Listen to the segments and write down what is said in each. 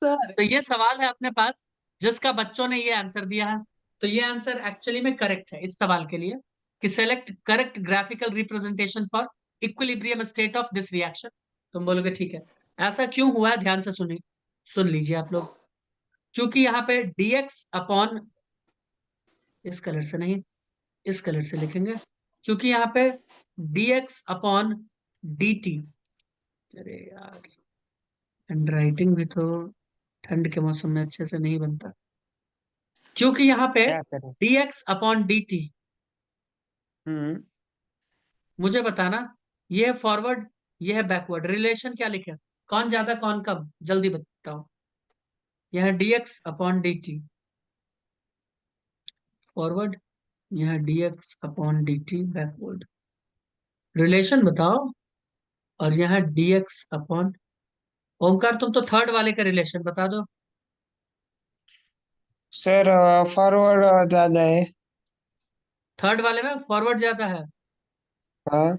Sir. तो ये सवाल है अपने पास जिसका बच्चों ने ये आंसर दिया है। तो ये आंसर एक्चुअली में करेक्ट है इस सवाल के लिए कि select correct graphical representation for equilibrium state of this reaction. तुम बोलोगे ठीक है, ऐसा क्यों हुआ है, ध्यान से सुनिए, सुन लीजिए आप लोग। क्योंकि यहाँ पे dx अपॉन, इस कलर से नहीं, इस कलर से लिखेंगे, क्योंकि यहाँ पे dx अपॉन dt, अरे यार हैंड राइटिंग भी तो ठंड के मौसम में अच्छे से नहीं बनता। क्योंकि यहाँ पे क्या करें। dx अपॉन dt, हम्म। मुझे बताना ये है फॉरवर्ड, ये है बैकवर्ड, रिलेशन क्या लिखे, कौन ज्यादा कौन कम, जल्दी बताओ। यह है dx अपॉन dt फॉरवर्ड, यह है dx upon dt backward, relation बताओ। और यह है dx अपॉन, ओमकार तुम तो थर्ड वाले का रिलेशन बता दो। सर फॉरवर्ड ज्यादा है। थर्ड वाले में फॉरवर्ड ज्यादा है, हाँ।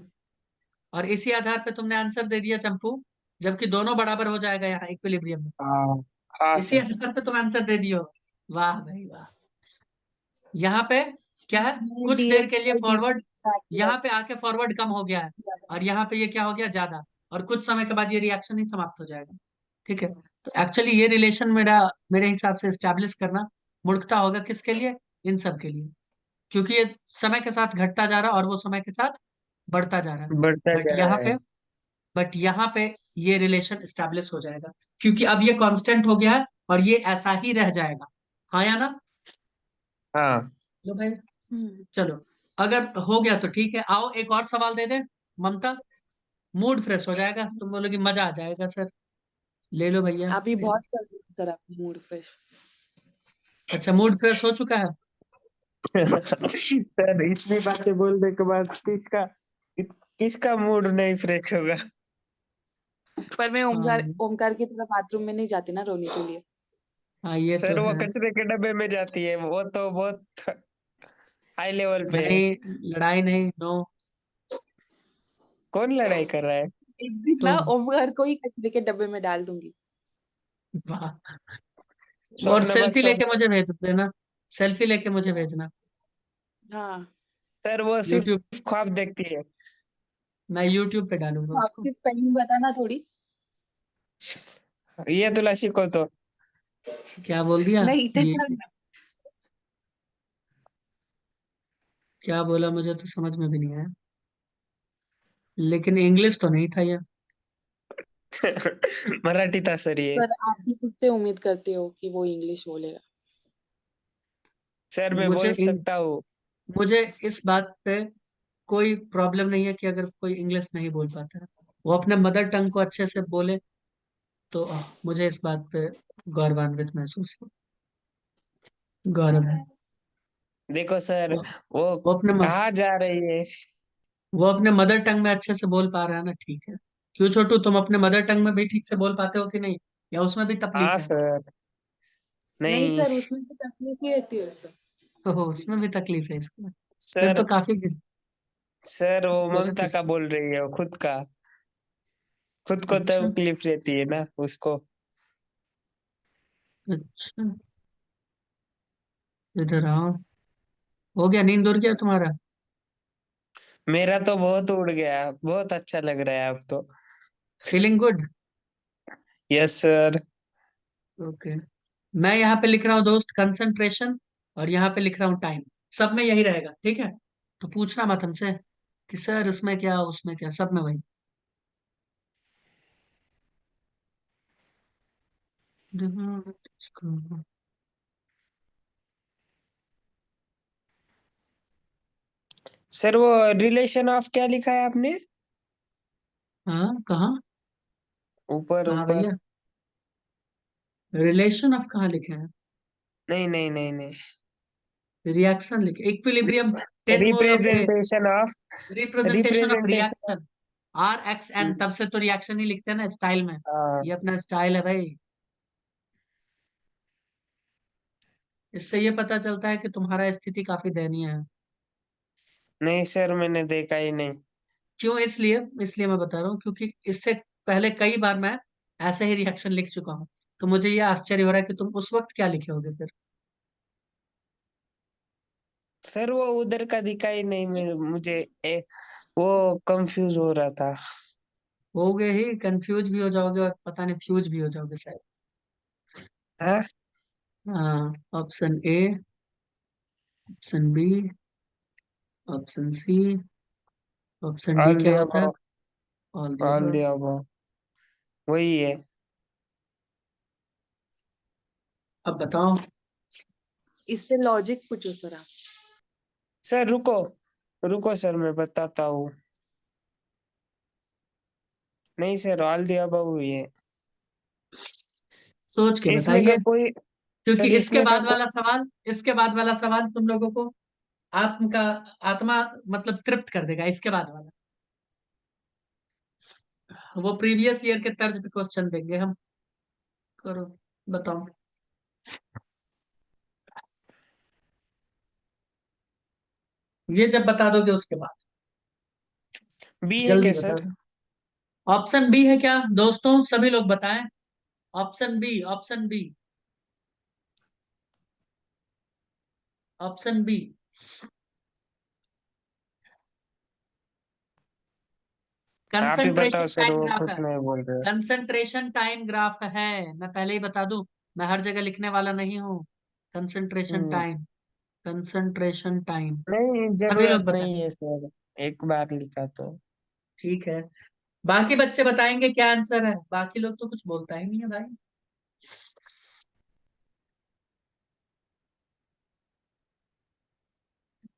और इसी आधार पे तुमने आंसर दे दिया चंपू, जबकि दोनों बराबर हो जाएगा यहाँ इक्विलिब्रियम में। हाँ। हाँ इसी सर। आधार पे तुम आंसर दे दियो। वाह भाई वाह। यहाँ पे क्या है, कुछ देर डीएक्स के लिए और फॉरवर्ड, डी। यहाँ पे आके फॉरवर्ड कम हो गया है, और यहाँ पे ये क्या हो गया ज्यादा, और कुछ समय के बाद ये रिएक्शन ही समाप्त हो जाएगा। ठीक है, तो एक्चुअली ये रिलेशन मेरा, मेरे हिसाब से स्टैब्लिश करना मूर्खता होगा, किसके लिए, इन सब के लिए, क्योंकि ये समय के साथ घटता जा रहा है और वो समय के साथ बढ़ता जा रहा है। बढ़ता बट जा रहा यहाँ है। पे, बट यहाँ पे ये रिलेशन स्टैब्लिश हो जाएगा, क्योंकि अब ये कांस्टेंट हो गया है और ये ऐसा ही रह जाएगा। हाँ या ना? हाँ। लो भाई, चलो, अगर हो गया तो ठीक है, आओ एक और सवाल दे दे ममता, मूड फ्रेश हो जाएगा, तुम बोलोगे मजा आ जाएगा सर। ले लो भैया। अभी बहुत कर दिया सर आपने मूड फ्रेश। अच्छा मूड फ्रेश हो चुका है। सर इतनी बातें बोलने के बाद किसका मूड नहीं फ्रेश होगा। पर मैं ओमकार हाँ ओमकार की तरह बाथरूम में नहीं जाती ना रोने के लिए। हाँ ये तो सर वो है। कचरे के डब्बे में जाती है, वो तो बहुत हाई लेवल पे है। नहीं, लड़ाई नहीं, नो। कौन लड़ाई कर रहा है। एक दिन ना तुम, ओमकार को ही कचरे के डब्बे में डाल दूंगी। वाह। और सोनमत सेल्फी लेके सोनमत। मुझे भेज देना, सेल्फी लेके मुझे भेजना। हाँ। सर वो यूट्यूब, सिर्फ ख्वाब देखती है। मैं यूट्यूब पे डालूंगा तो उसको। आपकी स्पेलिंग बताना थोड़ी। ये तुलसी को तो। क्या बोल दिया नहीं ये, इतना। क्या बोला मुझे तो समझ में भी नहीं आया, लेकिन इंग्लिश तो नहीं था ये। मराठी था सर ये। सर आप भी खुद से उम्मीद करते हो कि वो इंग्लिश बोलेगा। सर मैं मुझे बोल सकता हूँ। मुझे इस बात पे कोई प्रॉब्लम नहीं है कि अगर कोई इंग्लिश नहीं बोल पाता है, वो अपने मदर टंग को अच्छे से बोले, तो मुझे इस बात पे गौरवान्वित महसूस हो, गौरव है। देखो सर वो वो वो अपने कहाँ जा रही है। वो अपने मदर टंग में अच्छे से बोल पा रहा है ना, ठीक है। क्यों छोटू, तुम अपने मदर टंग में भी ठीक से बोल पाते हो कि नहीं, या उसमें भी तकलीफ हाँ है? सर। नहीं नहीं सर उसमें तो तकलीफ ही रहती है सर। तो उसमें भी तकलीफ है इसमें, फिर तो सर। काफी। सर वो बोलो ममता किस, का बोल रही है, वो खुद को अच्छा तकलीफ रहती है ना उसको। अच्छा, इधर आओ, हो गया, नींद उड़ गया तुम्हारा? मेरा तो बहुत उड़ गया, बहुत अच्छा लग रहा है अब तो। Feeling good. Yes sir. Okay, मैं यहाँ पे लिख रहा हूँ दोस्त कंसंट्रेशन, और यहाँ पे लिख रहा हूँ टाइम, सब में यही रहेगा, ठीक है। तो पूछना मत हमसे कि सर इसमें क्या उसमें क्या, सब में वही। सर वो रिलेशन ऑफ क्या लिखा है आपने। हाँ कहाँ, ऊपर कहाँ ऊपर। भैया, रिलेशन ऑफ कहाँ लिखे हैं, नहीं नहीं नहीं नहीं। रिएक्शन लिखे, equilibrium, 10 mole of A, representation of. Representation of representation of. Reaction, RXN, तब से तो रिएक्शन ही लिखते हैं ना स्टाइल में, हाँ। ये अपना स्टाइल है भाई। इससे ये पता चलता है कि तुम्हारा स्थिति काफी दयनीय है। नहीं सर मैंने देखा ही नहीं। क्यों, इसलिए इसलिए मैं बता रहा हूँ क्योंकि इससे पहले कई बार मैं ऐसे ही रिएक्शन लिख चुका हूँ, तो मुझे ये आश्चर्य हो रहा है कि तुम उस वक्त क्या लिखे होगे फिर। सर वो उधर का दिखा ही नहीं मुझे वो कंफ्यूज हो रहा था। होगे ही, कंफ्यूज भी हो जाओगे और पता नहीं फ्यूज भी हो जाओगे शायद। हाँ। हाँ, option A, option B, option C, option D all क्या द होता है? Above. All the all the above. Above वही है। अब बताओ। इससे लॉजिक पूछो सर आप। सर रुको, रुको सर मैं बताता हूँ। नहीं सर, ऑल द अबव ही है। सोच के इसमें का बताइए, कोई, क्योंकि सर इसके इसमें का बाद कोई, वाला सवाल, इसके बाद वाला सवाल तुम लोगों को आत्म का आत्मा मतलब तृप्त कर देगा। इसके बाद वाला वो प्रीवियस ईयर के तर्ज पे क्वेश्चन देंगे हम। करो, बताओ। ये जब बता दोगे उसके बाद बी है जल्दी क्या बता सर? दो। ऑप्शन बी है क्या दोस्तों? सभी लोग बताएं। Option B, option B, option B. आप ही बताओ कंसंट्रेशन सर, टाइम वो ग्राफ है। कुछ नहीं बोल रहे। कंसंट्रेशन टाइम ग्राफ है, मैं पहले ही बता दूं। मैं हर जगह लिखने वाला नहीं हूँ। कंसंट्रेशन हम्म, टाइम, कंसंट्रेशन टाइम। नहीं सभी लोग जरूरत बताएं। नहीं है सर, एक बार लिखा तो। ठीक है, बाकी बच्चे बताएंगे क्या आंसर है। बाकी लोग तो कुछ बोलता ही नहीं है भाई।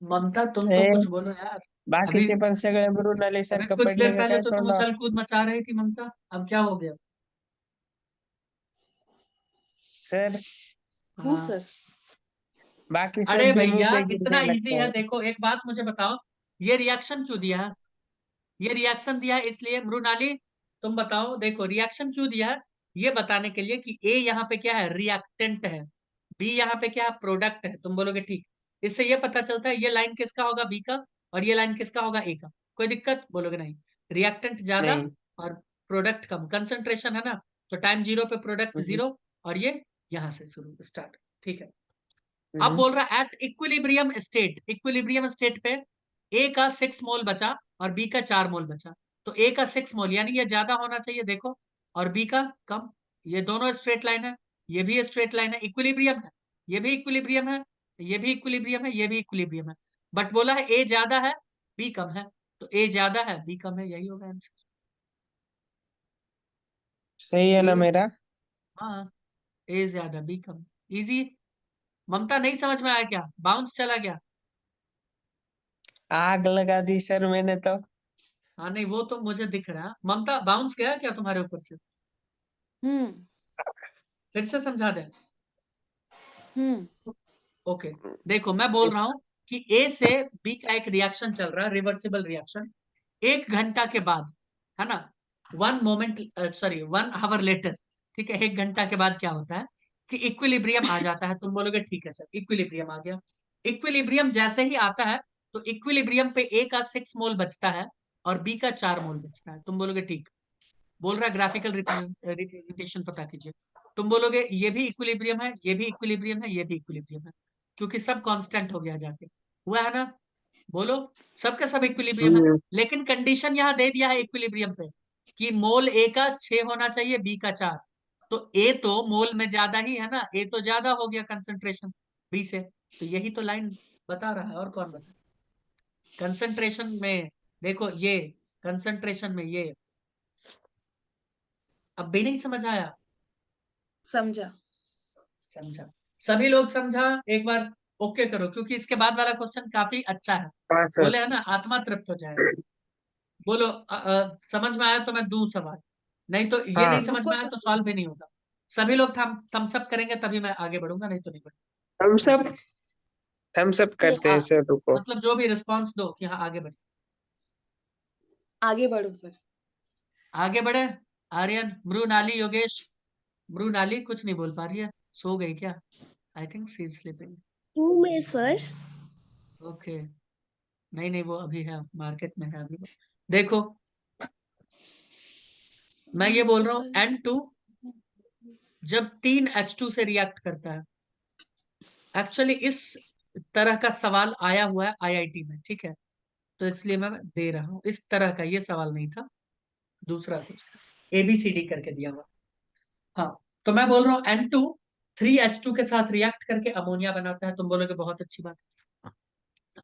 ममता तुम तो ए, कुछ बोलो यार। अभी बाकीचे पण सगळे मृणाली अभी सारखं कुछ पडले देर का पहले काय तो तुम तोंडावर? उछल कूद मचा रही थी ममता, अब क्या हो गया? सर हूँ हाँ। सर। बाकी अरे सब भी मुंह भैया पे इतना गिरने इजी लगता है, है। देखो एक बात मुझे बताओ। ये रिएक्शन क्यों दिया है? ये रिएक्शन दिया है इसलिए, मृणाली तुम बताओ। देखो रिएक्शन क्यों दिया है, ये बताने के लिए कि ए यहाँ पे क्या है, रिएक्टेंट है। बी यहाँ पे क्या है, प्रोडक्ट है। तुम बोलोगे ठीक। इससे ये पता चलता है ये लाइन किसका होगा, बी का, और ये लाइन किसका होगा, ए का। कोई दिक्कत? बोलोगे नहीं। रिएक्टेंट ज्यादा नहीं। और प्रोडक्ट कम, कंसंट्रेशन है ना, तो टाइम जीरो पे प्रोडक्ट हम्म, जीरो। और ये यहाँ से शुरू स्टार्ट। ठीक है। अब हम्म, बोल रहा है at equilibrium state, equilibrium state पे ए का 6 मोल बचा और बी का 4 मोल बचा। तो ए का 6 मोल यानी ये ज्यादा होना चाहिए देखो, और बी का कम। ये दोनों स्ट्रेट लाइन है, ये भी स्ट्रेट लाइन है, इक्विलिब्रियम है। ये भी इक्विलिब्रियम है, ये भी इक्विलिब्रियम है, ये भी इक्विलिब्रियम है। बट बोला है ए ज्यादा है, बी कम है। तो ए ज्यादा है, बी कम है, यही होगा आंसर। सही है ए, ना मेरा? हाँ, ए ज्यादा बी कम। इजी। ममता नहीं समझ में आया क्या? बाउंस चला गया? आग लगा दी सर मैंने तो। हाँ नहीं, वो तो मुझे दिख रहा है। ममता बाउंस गया क्या तुम्हारे ऊपर से? हम्म। फिर से समझा दें। हम्म। ओके। देखो मैं बोल रहा हूं कि ए से बी का एक रिएक्शन चल रहा है, रिवर्सिबल रिएक्शन। 1 घंटा के बाद, है ना, 1 मोमेंट, सॉरी 1 आवर लेटर। ठीक है, 1 घंटा के बाद क्या होता है कि इक्विलिब्रियम आ जाता है। तुम बोलोगे ठीक है सर, इक्विलिब्रियम आ गया। इक्विलिब्रियम जैसे ही आता है तो इक्विलिब्रियम पे ए का 6 मोल बचता है और बी का 4 मोल बचता है। तुम बोलोगे ठीक। बोल रहा है ग्राफिकल रिप्रेजेंटेशन पता कीजिए। तुम बोलोगे ये भी इक्विलिब्रियम है, ये भी इक्विलिब्रियम है, ये भी इक्विलिब्रियम है, क्योंकि सब कांस्टेंट हो गया जाके। हुआ है ना? बोलो। सबके सब इक्विलिब्रियम है। हम्म, लेकिन कंडीशन यहाँ दे दिया है इक्विलिब्रियम पे कि मोल ए का 6 होना चाहिए, बी का 4। तो ए तो मोल में ज्यादा ही है ना, ए तो ज्यादा हो गया कंसंट्रेशन बी से। तो यही तो लाइन बता रहा है, और कौन बता? कंसंट्रेशन में देखो ये, कंसंट्रेशन में ये। अब भी नहीं समझ आया? समझा। समझा। सभी लोग समझा? एक बार ओके करो, क्योंकि इसके बाद वाला क्वेश्चन काफी अच्छा है। हाँ सर। बोले है ना, आत्मा तृप्त हो जाएगा। बोलो समझ में आया तो मैं दूं सवाल, नहीं तो ये नहीं हाँ, समझ रुको में आया सर। तो सॉल्व भी नहीं होगा। सभी लोग थम्स अप करेंगे तभी मैं आगे बढ़ूंगा, नहीं तो नहीं हम बढ़ूंगा। सब थम्स अप यस। करते हैं सर, रुको। मतलब जो भी रिस्पॉन्स दो कि हाँ आगे बढ़े। आगे बढ़ो सर। आगे बढ़े। आर्यन, मृणाली, योगेश। मृणाली कुछ नहीं बोल पा रही है, सो गई क्या? I think she is sleeping. 2 में सर। ओके। नहीं नहीं, वो अभी है, मार्केट में है अभी। देखो मैं ये बोल रहा हूँ N2 जब 3 H2 से रिएक्ट करता है। एक्चुअली इस तरह का सवाल आया हुआ है आईआईटी में, ठीक है, तो इसलिए मैं दे रहा हूँ। इस तरह का ये सवाल नहीं था, दूसरा कुछ ABCD करके दिया हुआ। हाँ, तो मैं बोल रहा हूँ N2 3H2 के साथ रिएक्ट करके अमोनिया बनाता है। तुम बोलोगे बहुत अच्छी बात।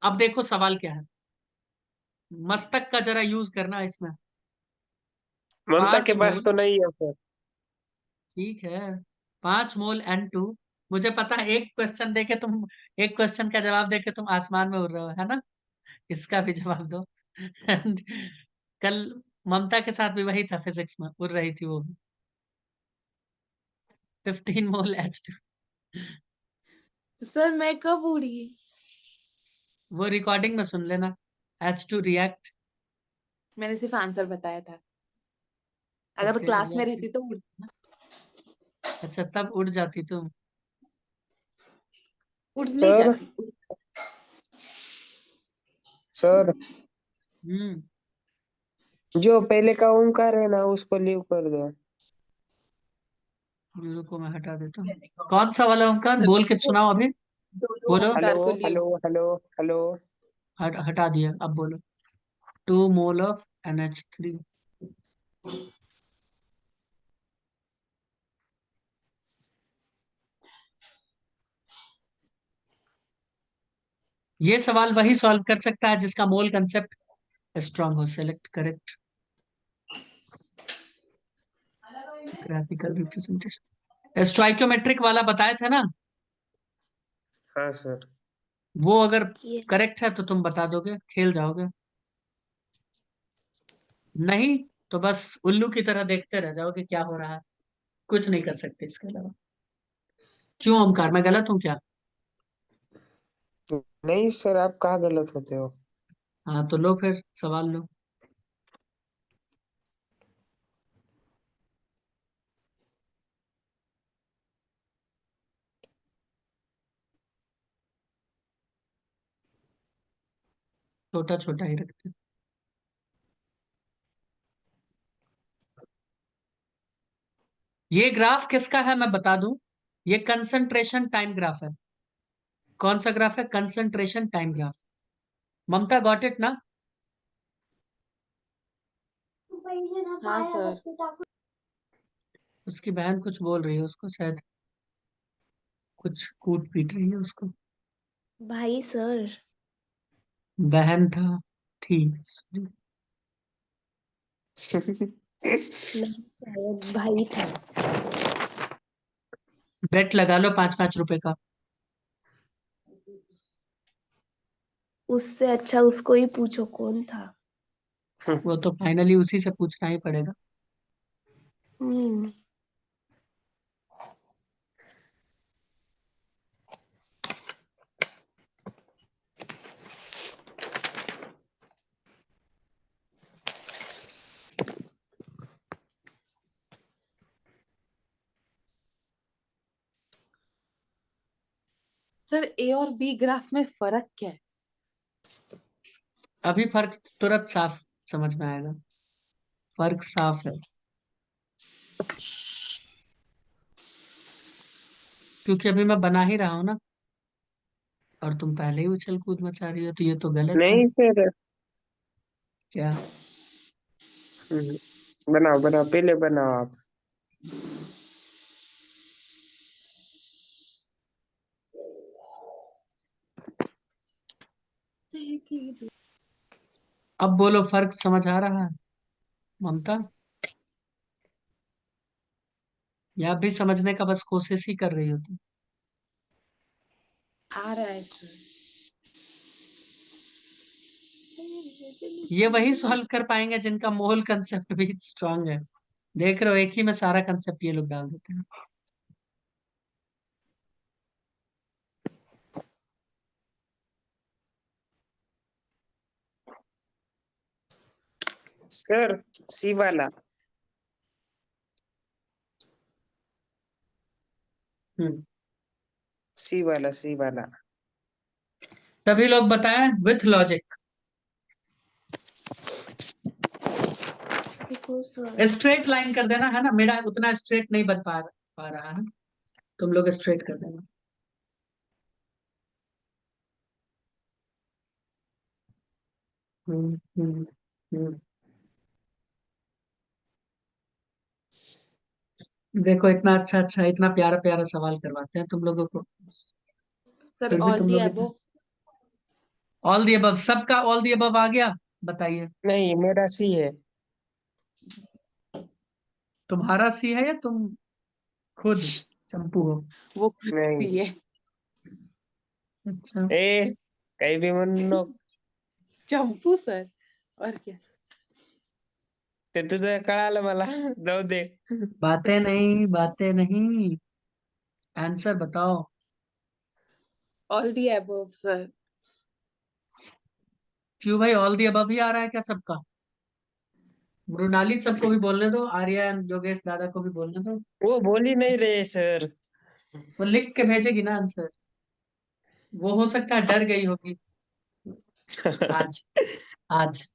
अब देखो सवाल क्या है, मस्तक का जरा यूज करना इसमें। ममता के 5 पास मोल, तो नहीं है सर। ठीक है, 5 मोल N2। मुझे पता है एक क्वेश्चन देके तुम, एक क्वेश्चन का जवाब देके तुम आसमान में उड़ रहे हो, है ना? इसका भी जवाब दो। And कल ममता के साथ भी वही था, फिजिक्स में उड़ रही थी वो भी। 15 मोल H2। सर मैं कब उड़ी? वो रिकॉर्डिंग में सुन लेना। H2 रिएक्ट, मैंने सिर्फ आंसर बताया था। अगर ओके क्लास में रिएक्ट। रहती तो उड़। अच्छा, तब उड़ जाती तुम। उड़ नहीं सर जाती। सर हम्म, जो पहले का ओंकार है ना उसको लीव कर दो। रुको मैं हटा देता हूँ। कौन सा वाला ओंकार बोल के सुनाओ अभी। दोनों बोलो। हेलो ओंकार को लीव। Hello hello hello. हटा दिया, अब बोलो। 2 मोल ऑफ NH3। ये सवाल वही सॉल्व कर सकता है जिसका मोल कंसेप्ट स्ट्रांग हो। Select correct graphical representation. Stoichiometric वाला बताए थे ना, हाँ सर। वो अगर करेक्ट है तो तुम बता दोगे, खेल जाओगे। नहीं तो बस उल्लू की तरह देखते रह जाओगे क्या हो रहा है, कुछ नहीं कर सकते इसके अलावा। क्यों ओमकार, मैं गलत हूँ क्या? नहीं सर, आप कहाँ गलत होते हो। हाँ तो लो फिर सवाल लो। छोटा छोटा ही रखते हैं। ये ग्राफ किसका है मैं बता दूं, ये कंसंट्रेशन टाइम ग्राफ है। कौन सा ग्राफ है? Concentration time graph. Mamta got it ना? हाँ सर। उसकी बहन कुछ बोल रही है उसको, शायद कुछ कूट पीट रही है उसको। भाई सर। बहन था, थी। नहीं, शायद भाई था। बेट लगा लो 5-5 रुपए का। उससे अच्छा उसको ही पूछो कौन था। वो तो फाइनली उसी से पूछना ही पड़ेगा। हम्म। सर ए और बी ग्राफ में फर्क क्या है? अभी फर्क तुरंत साफ समझ में आएगा, फर्क साफ है। क्योंकि अभी मैं बना ही रहा हूं ना, और तुम पहले ही उछल कूद मचा रही हो, तो ये तो गलत है। नहीं सर। क्या? बनाओ बनाओ, पहले बनाओ आप। अब बोलो, फर्क समझ आ रहा है ममता? या भी समझने का बस कोशिश ही कर रही हो तुम? आ रहा है सर। ये वही सॉल्व कर पाएंगे जिनका मोल कंसेप्ट भी स्ट्रांग है। देख रहे हो, एक ही में सारा कंसेप्ट ये लोग डाल देते हैं। सर सी वाला। हम्म, सी वाला सी वाला। सभी लोग बताएं विथ लॉजिक। देखो सर। स्ट्रेट लाइन कर देना, है ना? मेरा उतना स्ट्रेट नहीं बन पा रहा। आ रहा है, तुम लोग स्ट्रेट कर देना। हम्म हम्म हम्म। देखो इतना अच्छा अच्छा इतना प्यारा प्यारा सवाल करवाते हैं तुम लोगों को, सर फिर भी ऑल तुम दी लोग अबव। ऑल दी अबव, सबका ऑल दी अबव आ गया? बताइए। नहीं, मेरा सी है। तुम्हारा सी है या तुम खुद चंपू हो? वो खुद नहीं, सी है। अच्छा। ए काही बी म्हणू नको. चंपू सर, और क्या। ते तुझं कळालं मला. जाऊ दे. बातें नहीं, आंसर बताओ। All the above sir. क्यों भाई, ऑल दी अबव ही आ रहा है क्या सबका? मृणाली सबको भी बोलने दो, आर्या योगेश दादा को भी बोलने दो। वो बोल ही नहीं रहे सर. वो लिख के भेजेगी ना आंसर, वो हो सकता है डर गई होगी आज। आज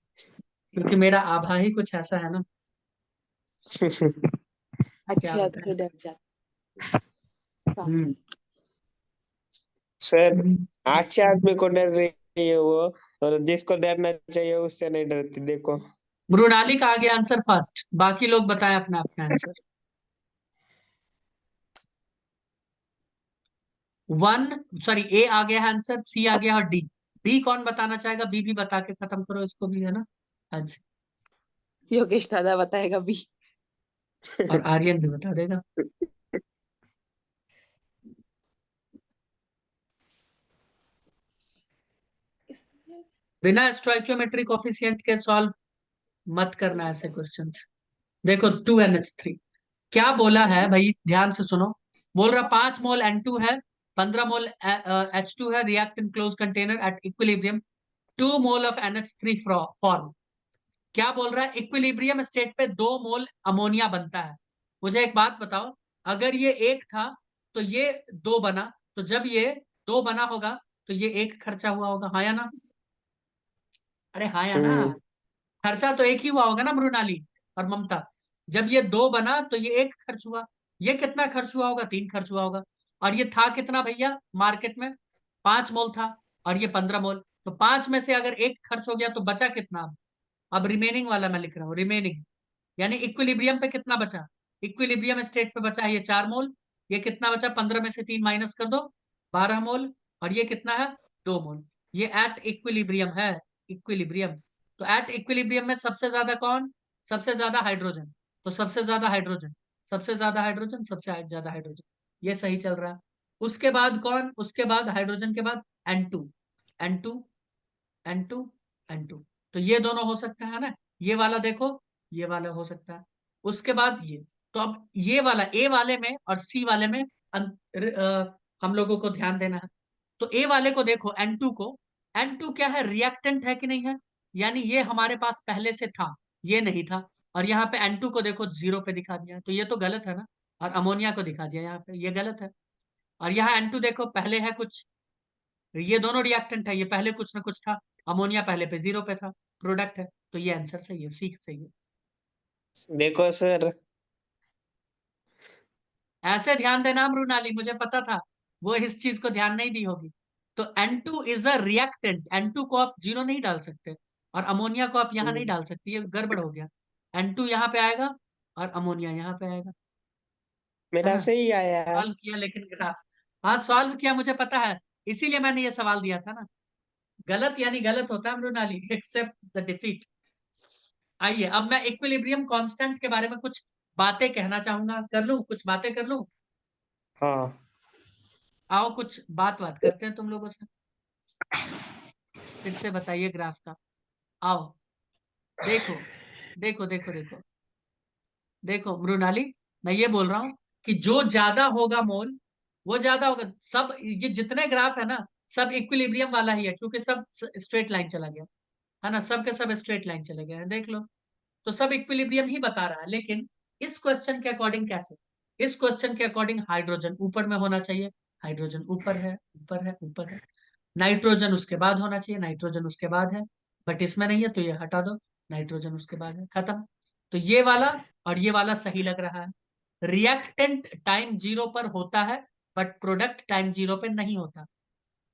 क्योंकि मेरा आभा ही कुछ ऐसा है ना, क्या अच्छा बताएं। तो डर जाता। हम्म सर, हम्म। अच्छे आदमी को डर रही है वो, और जिसको डरना चाहिए उससे नहीं डरती. देखो. मृणाली का आ गया आंसर फर्स्ट, बाकी लोग बताएं अपना अपना आंसर। 1, सॉरी ए आ गया है आंसर, सी आ गया और डी। बी कौन बताना चाहेगा? बी भी बता के खत्म करो इसको भी, है ना आज। योगेश दादा बताएगा भी। और आर्यन भी बता देगा। बिना स्टोइकियोमेट्रिक कोफिशिएंट के सॉल्व मत करना ऐसे क्वेश्चंस। देखो 2NH3 क्या बोला है भाई, ध्यान से सुनो। बोल रहा 5 मोल N2 है, 15 मोल H2 है, react in close container at equilibrium, 2 mole of NH3 form. क्या बोल रहा है? इक्विलिब्रियम स्टेट पे 2 मोल अमोनिया बनता है। मुझे एक बात बताओ, अगर ये 1 था तो ये 2 बना, तो जब ये 2 बना होगा तो ये 1 खर्चा हुआ होगा, हाँ या ना? अरे हाँ या ना? हम्म. खर्चा तो एक ही हुआ होगा ना मृणाली और ममता। जब ये 2 बना तो ये 1 खर्च हुआ। ये कितना खर्च हुआ होगा? 3 खर्च हुआ होगा। और ये था कितना भैया मार्केट में? 5 मोल था, और ये 15 मोल। तो 5 में से अगर 1 खर्च हो गया तो बचा कितना? अब रिमेनिंग वाला मैं लिख रहा हूँ, रिमेनिंग यानी इक्विलिब्रियम पे कितना बचा? इक्विलिब्रियम स्टेट पे बचा है ये 4 मोल। ये कितना बचा? 15 में से 3 माइनस कर दो, 12 मोल। और ये कितना है? 2 मोल। ये एट इक्विलिब्रियम है, इक्विलिब्रियम। तो एट इक्विलिब्रियम में सबसे ज्यादा कौन? सबसे ज्यादा हाइड्रोजन। तो सबसे ज्यादा हाइड्रोजन, सबसे ज्यादा हाइड्रोजन, सबसे ज्यादा हाइड्रोजन, ये सही चल रहा है। उसके बाद कौन? उसके बाद हाइड्रोजन के बाद N2, N2, N2, N2। तो ये दोनों हो सकता है ना, ये वाला देखो, ये वाला हो सकता है। उसके बाद ये, तो अब ये वाला ए वाले में और सी वाले में हम लोगों को ध्यान देना है। तो ए वाले को देखो, N2 को, N2 क्या है? रिएक्टेंट है कि नहीं है? यानी ये हमारे पास पहले से था, ये नहीं था। और यहाँ पे N2 को देखो 0 पे दिखा दिया, तो ये तो गलत है ना। और अमोनिया को दिखा दिया यहाँ पे, ये गलत है। और यहाँ N2 देखो पहले है कुछ, ये दोनों रिएक्टेंट है, ये पहले कुछ ना कुछ था। अमोनिया पहले पे 0 पे था, प्रोडक्ट है। तो ये आंसर सही है, सी सही है। देखो सर. ऐसे ध्यान देना मृणाली, मुझे पता था वो इस चीज को ध्यान नहीं दी होगी। तो N2 is a reactant, N2 को आप 0 नहीं डाल सकते, और अमोनिया को आप यहाँ नहीं डाल सकते, ये गड़बड़ हो गया। N2 यहाँ पे आएगा और अमोनिया यहाँ पे आएगा, है मेरा ना। सही आया. सॉल्व किया लेकिन ग्राफ, हाँ सॉल्व किया, मुझे पता है, इसीलिए मैंने ये सवाल दिया था ना। गलत यानी गलत होता है मृणाली, एक्सेप्ट द डिफीट। आइए अब मैं इक्विलिब्रियम कांस्टेंट के बारे में कुछ बातें कहना चाहूंगा, कर लूं कुछ बातें कर लूं? हाँ. आओ कुछ बात करते हैं तुम लोगों से, फिर से बताइए ग्राफ का। आओ देखो देखो देखो देखो देखो मृणाली, मैं ये बोल रहा हूं कि जो ज्यादा होगा मोल, वो ज्यादा होगा। सब ये जितने ग्राफ है ना, सब इक्विलिब्रियम वाला ही है, क्योंकि सब स्ट्रेट लाइन चला गया, है ना, सब के सब स्ट्रेट लाइन चले गए हैं, देख लो। तो सब इक्विलिब्रियम ही बता रहा है, लेकिन इस क्वेश्चन के अकॉर्डिंग कैसे? इस क्वेश्चन के अकॉर्डिंग हाइड्रोजन ऊपर में होना चाहिए, हाइड्रोजन ऊपर है, ऊपर है, ऊपर है। नाइट्रोजन उसके बाद होना चाहिए, नाइट्रोजन उसके बाद है, बट इसमें नहीं है तो ये हटा दो, नाइट्रोजन उसके बाद है, खत्म। तो ये वाला और ये वाला सही लग रहा है, रिएक्टेंट टाइम 0 पर होता है बट प्रोडक्ट टाइम 0 पे नहीं होता।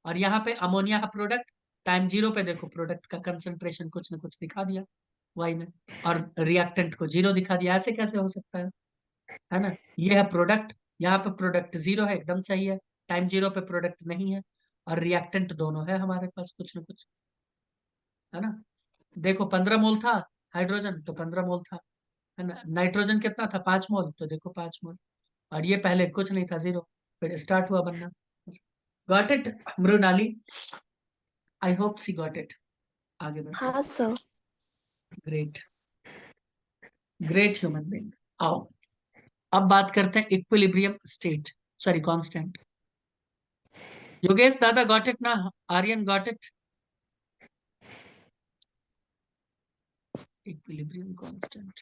और यहाँ पे अमोनिया का प्रोडक्ट टाइम 0 पे देखो प्रोडक्ट का कंसंट्रेशन कुछ ना कुछ दिखा दिया वाई में, और रिएक्टेंट को 0 दिखा दिया। ऐसे कैसे हो सकता है ना? ये है प्रोडक्ट, यहाँ पे प्रोडक्ट 0 है, एकदम सही है। टाइम 0 पे प्रोडक्ट नहीं है, और रिएक्टेंट दोनों है हमारे पास कुछ ना कुछ, है ना? देखो 15 मोल था हाइड्रोजन, तो 15 मोल था, है ना? नाइट्रोजन कितना था? 5 मोल, तो देखो 5 मोल। और ये पहले कुछ नहीं था, 0, फिर स्टार्ट हुआ बनना। Got it Mrinali? I hope she got it. आगे बढ़ते हाँ sir. Great, great human being. आओ अब बात करते हैं equilibrium state, sorry constant. Yogesh दादा गॉट इट ना? Aryan got it? Equilibrium constant,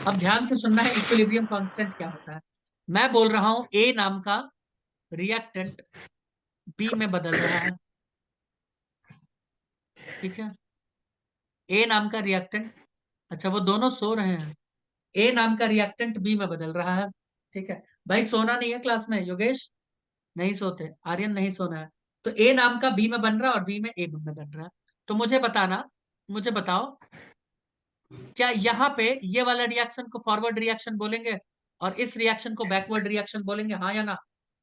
अब ध्यान से सुनना है। इक्विलिब्रियम कांस्टेंट क्या होता है? मैं बोल रहा हूं ए नाम का रिएक्टेंट बी में बदल रहा है, ठीक है? ए नाम का रिएक्टेंट, अच्छा वो दोनों सो रहे हैं। ए नाम का रिएक्टेंट बी में बदल रहा है, ठीक है? भाई सोना नहीं है क्लास में, योगेश नहीं सोते, आर्यन नहीं सोना है। तो ए नाम का बी में बन रहा है और बी में ए में बन रहा है। तो मुझे बताना, मुझे बताओ क्या यहाँ पे ये वाला रिएक्शन को फॉरवर्ड रिएक्शन बोलेंगे और इस रिएक्शन को बैकवर्ड रिएक्शन बोलेंगे, हाँ या ना?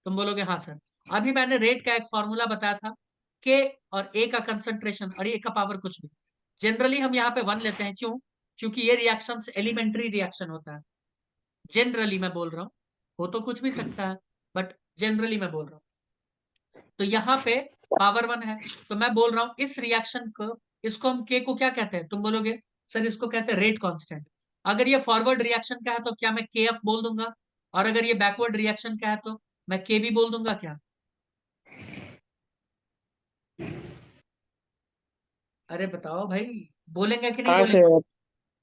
तुम बोलोगे हाँ सर। अभी मैंने रेट का एक फॉर्मूला बताया था, के और ए का कंसंट्रेशन और ए का पावर कुछ भी। जनरली हम यहाँ पे 1 लेते हैं, क्यों? क्योंकि ये रिएक्शन एलिमेंट्री रिएक्शन होता है। जनरली मैं बोल रहा हूँ, हो तो कुछ भी सकता है, बट जनरली मैं बोल रहा हूँ। तो यहाँ पे पावर 1 है, तो मैं बोल रहा हूँ इस रिएक्शन को, इसको हम के को क्या कहते हैं? तुम बोलोगे सर इसको कहते हैं रेट कांस्टेंट। अगर ये फॉरवर्ड रिएक्शन का है तो क्या मैं के एफ बोल दूंगा? और अगर ये बैकवर्ड रिएक्शन का है तो मैं के भी बोल दूंगा क्या? अरे बताओ भाई, बोलेंगे कि नहीं हाँ बोलेंगे? सर।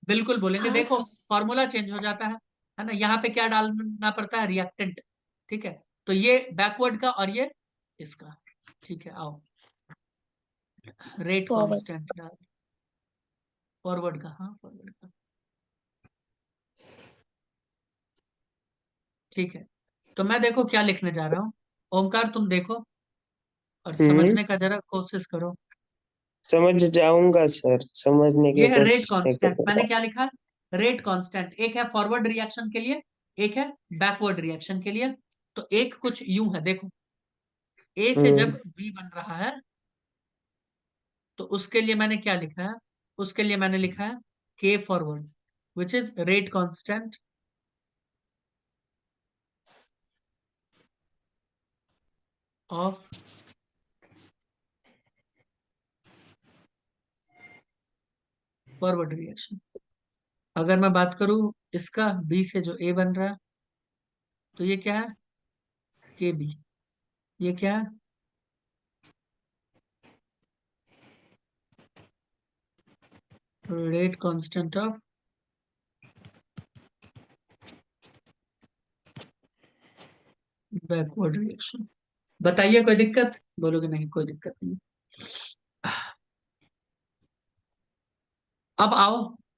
बिल्कुल बोलेंगे। हाँ देखो सर। फॉर्मूला चेंज हो जाता है ना? यहाँ पे क्या डालना पड़ता है? रिएक्टेंट, ठीक है? तो ये बैकवर्ड का और ये इसका, ठीक है? आओ रेट फॉरवर्ड। कांस्टेंट यार, फॉरवर्ड का, हाँ फॉरवर्ड का, ठीक है? तो मैं देखो क्या लिखने जा रहा हूँ। ओमकार तुम देखो और हम्म। समझने का जरा कोशिश करो। समझ जाऊंगा सर, समझने ये की है रेट कोशिश कांस्टेंट, मैंने करूंगा। क्या लिखा? Rate constant. एक है फॉरवर्ड रिएक्शन के लिए, एक है बैकवर्ड रिएक्शन के लिए। तो एक कुछ यूं है, देखो ए से जब हम्म। बी बन रहा है तो उसके लिए मैंने क्या लिखा है? उसके लिए मैंने लिखा है के forward, which is rate constant of forward reaction. अगर मैं बात करूं इसका बी से जो ए बन रहा है, तो ये क्या है? के बी। ये क्या है? Rate constant of backward reaction. बताइए कोई दिक्कत? बोलोगे नहीं कोई दिक्कत नहीं। अब आओ,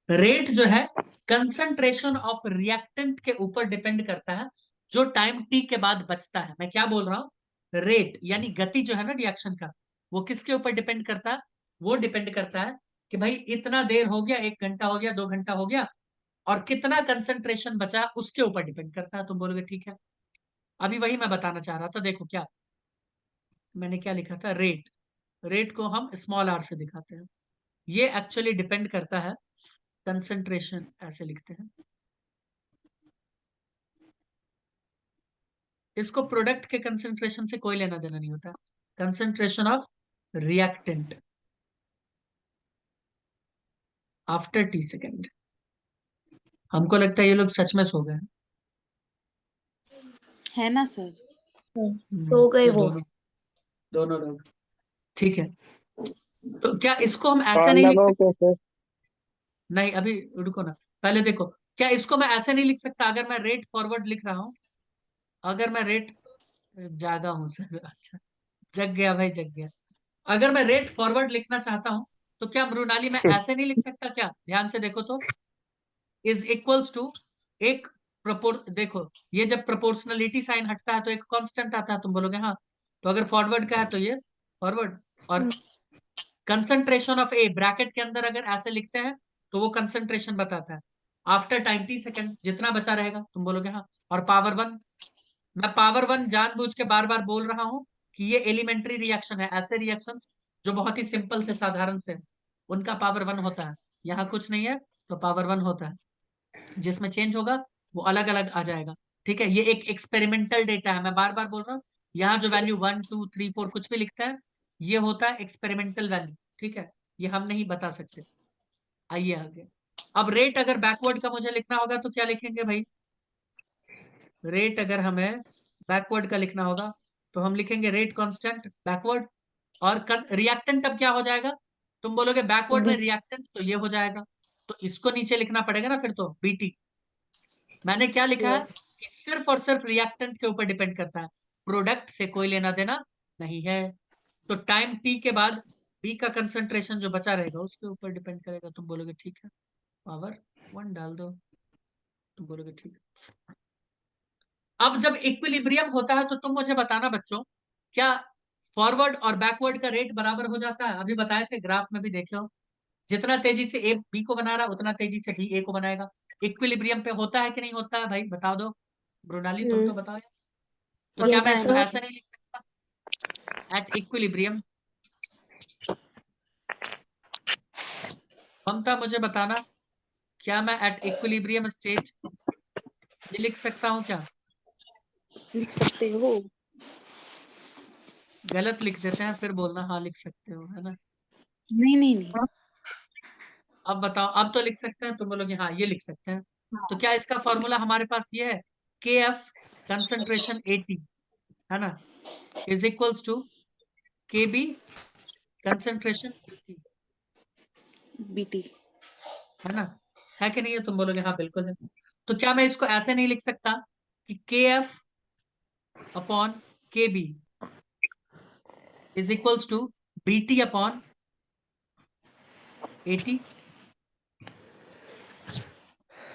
रेट जो है कंसंट्रेशन ऑफ रिएक्टेंट के ऊपर डिपेंड करता है, जो टाइम टी के बाद बचता है। मैं क्या बोल रहा हूं? रेट यानी गति जो है ना रिएक्शन का, वो किसके ऊपर डिपेंड करता है? वो डिपेंड करता है कि भाई इतना देर हो गया, 1 घंटा हो गया, 2 घंटा हो गया, और कितना कंसंट्रेशन बचा उसके ऊपर डिपेंड करता है। तुम बोलोगे ठीक है। अभी वही मैं बताना चाह रहा था। देखो क्या मैंने क्या लिखा था? रेट, रेट को हम स्मॉल आर से दिखाते हैं। ये एक्चुअली डिपेंड करता है, कंसंट्रेशन ऐसे लिखते हैं, इसको प्रोडक्ट के कंसंट्रेशन से कोई लेना देना नहीं होता। Concentration of reactant after T second. हमको लगता है ये लोग सच में सो गए हैं। है ना सर? सो गए ये वो। दोनों, दोनों लोग, ठीक है? तो क्या इसको हम ऐसे कॉल नहीं लिख लगाओ सकते? क्या सर? नहीं अभी रुको ना, पहले देखो क्या इसको मैं ऐसे नहीं लिख सकता? अगर मैं रेट फॉरवर्ड लिख रहा हूं, अगर मैं रेट, जागा हूं सर, अच्छा जग गया भाई, जग गया। अगर मैं रेट फॉरवर्ड लिखना चाहता हूं तो क्या मृणाली मैं ऐसे नहीं लिख सकता क्या? ध्यान से देखो तो, इज इक्वल्स टू एक देखो, ये जब प्रोपोर्शनलिटी साइन हटता है तो एक कांस्टेंट आता है, तुम बोलोगे हाँ। तो अगर फॉरवर्ड का है तो ये फॉरवर्ड, और कंसंट्रेशन ऑफ ए ब्रैकेट के अंदर अगर ऐसे लिखते हैं तो वो कंसंट्रेशन बताता है आफ्टर टाइम टी सेकेंड, जितना बचा रहेगा, तुम बोलोगे हाँ। और पावर वन, मैं पावर वन जानबूझ के बार बार बोल रहा हूं कि ये एलिमेंट्री रिएक्शन है। ऐसे रिएक्शंस जो बहुत ही सिंपल से साधारण से, उनका पावर वन होता है। यहाँ कुछ नहीं है तो पावर वन होता है, जिसमें चेंज होगा वो अलग अलग आ जाएगा। ठीक है, ये एक एक्सपेरिमेंटल डेटा है, मैं बार बार बोल रहा हूँ। यहाँ जो वैल्यू 1 2 3 4 कुछ भी लिखता है, ये होता है एक्सपेरिमेंटल वैल्यू। ठीक है, ये हम नहीं बता सकते। आइए आगे। अब रेट अगर बैकवर्ड का मुझे लिखना होगा तो क्या लिखेंगे भाई? रेट अगर हमें बैकवर्ड का लिखना होगा तो हम लिखेंगे रेट कांस्टेंट बैकवर्ड। और रिएक्टेंट अब क्या हो जाएगा? तुम बोलोगे बैकवर्ड में रिएक्टेंट, तो ये हो जाएगा। तो इसको नीचे लिखना पड़ेगा ना फिर, तो बीटी। मैंने क्या लिखा है कि सिर्फ और सिर्फ रिएक्टेंट के ऊपर डिपेंड करता है, प्रोडक्ट से कोई लेना देना नहीं है। तो टाइम टी के बाद बी का कंसंट्रेशन जो बचा रहेगा उसके ऊपर डिपेंड करेगा। तुम बोलोगे ठीक है, पावर वन डाल दो। तुम बोलोगे ठीक है। अब जब इक्विलिब्रियम होता है तो तुम मुझे बताना बच्चों, क्या फॉरवर्ड और बैकवर्ड का रेट बराबर हो जाता है? अभी बताए थे, ग्राफ में भी देखे हो। जितना तेजी से ए बी को बना रहा है उतना तेजी से बी ए को बनाएगा। इक्विलिब्रियम पे होता है कि नहीं होता है भाई, बता दो। ब्रोनाली तुम तो बताओ यार। तो क्या यस मैं इसको सर। ऐसा नहीं लिख सकता एट इक्विलिब्रियम? ममता मुझे बताना, क्या मैं एट इक्विलिब्रियम स्टेट ये लिख सकता हूँ क्या? लिख सकते हो। गलत लिख देते हैं फिर बोलना हाँ लिख सकते हो, है ना? नहीं नहीं नहीं। अब बताओ, अब तो लिख सकते हैं? तुम बोलोगे हाँ ये लिख सकते हैं। तो हाँ। क्या इसका फॉर्मूला हमारे पास ये है, के एफ कंसंट्रेशन 80, है ना, इज इक्वल्स टू के बी कंसंट्रेशन 80, बीटी। है ना? है कि नहीं है? तुम बोलोगे हाँ बिल्कुल है। तो क्या मैं इसको ऐसे नहीं लिख सकता कि K F upon K B is equals to B T upon 80?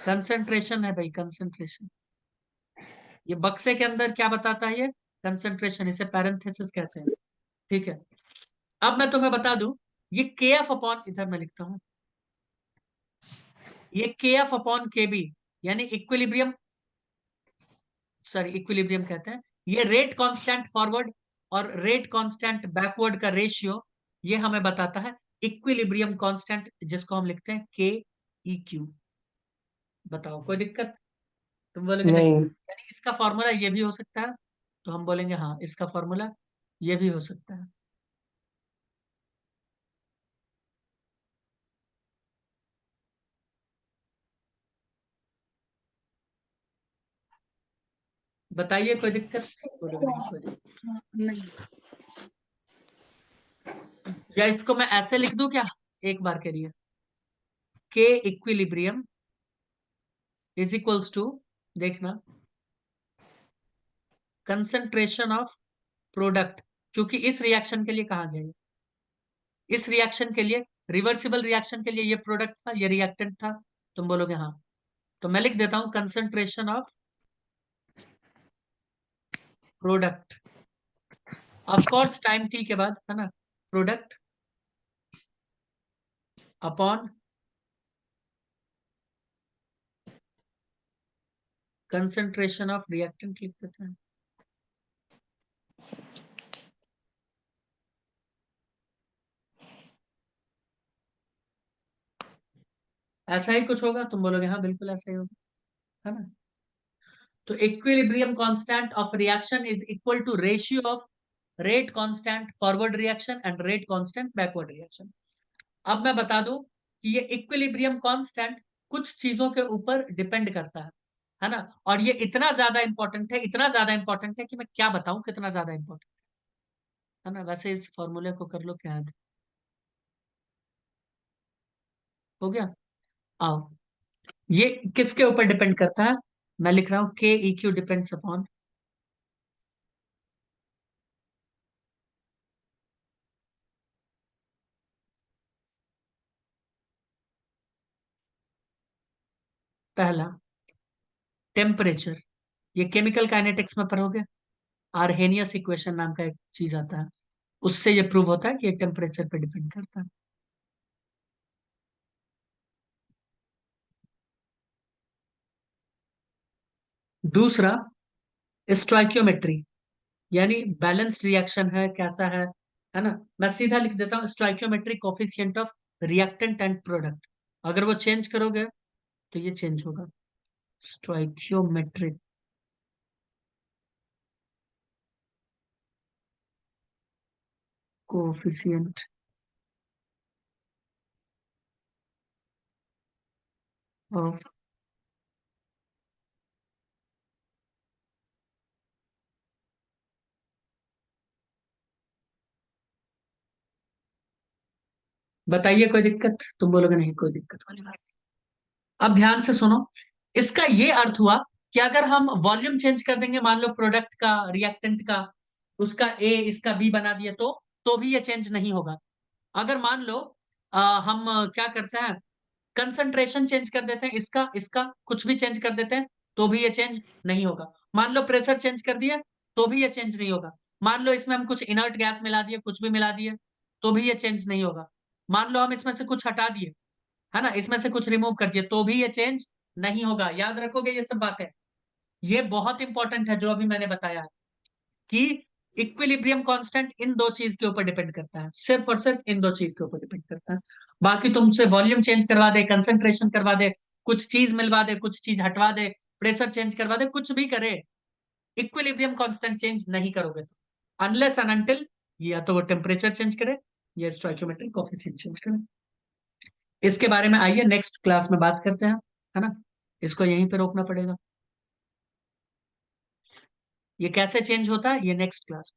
Concentration है भाई, कंसंट्रेशन। ये बक्से के अंदर क्या बताता है? ये कंसंट्रेशन, इसे पैरेंथेसिस कहते हैं। ठीक है, अब मैं तुम्हें बता दूं, ये के एफ अपॉन, इधर मैं लिखता हूं, ये के एफ अपॉन के बी यानी इक्विलिब्रियम, सॉरी इक्विलिब्रियम कहते हैं, ये रेट कांस्टेंट फॉरवर्ड और रेट कांस्टेंट बैकवर्ड का रेशियो, ये हमें बताता है इक्विलिब्रियम कांस्टेंट, जिसको हम लिखते हैं के ई क्यू। बताओ कोई दिक्कत? तुम बोलोगे नहीं, नहीं। यानी इसका फॉर्मूला ये भी हो सकता है। तो हम बोलेंगे हाँ इसका फॉर्मूला ये भी हो सकता है। बताइए कोई दिक्कत? बोलोगे नहीं कोई दिक्कत। नहीं। या इसको मैं ऐसे लिख दूं क्या, एक बार के लिए, के इक्विलिब्रियम इज इक्वल्स टू, देखना, कंसंट्रेशन ऑफ प्रोडक्ट, क्योंकि इस रिएक्शन के लिए कहा गया है, इस रिएक्शन के लिए, रिवर्सिबल रिएक्शन के लिए ये प्रोडक्ट था, ये रिएक्टेंट था। तुम बोलोगे हाँ, तो मैं लिख देता हूं concentration of product, of course time T के बाद, है ना, product upon concentration of reactant लिख देते हैं। ऐसा ही कुछ होगा? तुम बोलोगे हाँ बिल्कुल ऐसा ही होगा, है ना? तो equilibrium constant of reaction is equal to ratio of rate constant forward reaction and rate constant backward reaction. अब मैं बता दूं कि ये इक्विलिब्रियम कांस्टेंट कुछ चीजों के ऊपर डिपेंड करता है ना? और ये इतना ज्यादा इंपॉर्टेंट है, इतना ज्यादा इंपॉर्टेंट है कि मैं क्या बताऊं कितना ज्यादा इंपॉर्टेंट है ना? वैसे इस फॉर्मूले को कर लो क्या याद, हो गया? आओ, ये किसके ऊपर डिपेंड करता है? मैं लिख रहा हूं के ई क्यू डिपेंड्स अपॉन, पहला टेम्परेचर, ये केमिकल काइनेटिक्स में पढ़ोगे, आर्हेनियस इक्वेशन नाम का एक चीज आता है, उससे ये प्रूव होता है कि ये टेम्परेचर पे डिपेंड करता है। दूसरा स्टोइकियोमेट्री, यानी बैलेंस्ड रिएक्शन है कैसा है ना। मैं सीधा लिख देता हूँ, stoichiometry coefficient of reactant and product. अगर वो चेंज करोगे तो ये चेंज होगा। स्टोइकियोमेट्रिक कोफिशिएंट ऑफ बताइए कोई दिक्कत? तुम बोलोगे नहीं कोई दिक्कत वाली बात। अब ध्यान से सुनो, इसका ये अर्थ हुआ कि अगर हम वॉल्यूम चेंज कर देंगे, मान लो प्रोडक्ट का, रिएक्टेंट का, उसका ए इसका बी बना दिए, तो भी ये चेंज नहीं होगा। अगर मान लो हम क्या करते हैं, कंसंट्रेशन चेंज कर देते हैं, इसका इसका कुछ भी चेंज कर देते हैं, तो भी ये चेंज नहीं होगा। मान लो प्रेशर चेंज कर दिया, तो भी ये चेंज नहीं होगा। मान लो इसमें हम कुछ इनर्ट गैस मिला दिए, कुछ भी मिला दिए, तो भी ये चेंज नहीं होगा। मान लो हम इसमें से कुछ हटा दिए, है ना, इसमें से कुछ रिमूव कर दिए, तो भी ये चेंज नहीं होगा। याद रखोगे ये सब बातें, ये बहुत इंपॉर्टेंट है जो अभी मैंने बताया है कि इक्विलिब्रियम कांस्टेंट इन दो चीज के ऊपर डिपेंड करता है, सिर्फ और सिर्फ इन दो चीज के ऊपर डिपेंड करता है। बाकी तुमसे वॉल्यूम चेंज करवा दे, कंसंट्रेशन करवा दे, कुछ चीज मिलवा दे, कुछ चीज हटवा दे, प्रेशर चेंज करवा दे, कुछ भी करे, इक्विलिब्रियम कांस्टेंट चेंज नहीं करोगे तो, अनलेस एंड अनटिल या तो वो टेम्परेचर चेंज करे या स्टोइकियोमेट्रिक कोएफिशिएंट चेंज करे। इसके बारे में आइए नेक्स्ट क्लास में बात करते हैं, है ना। इसको यहीं पे रोकना पड़ेगा। ये कैसे चेंज होता है ये नेक्स्ट क्लास।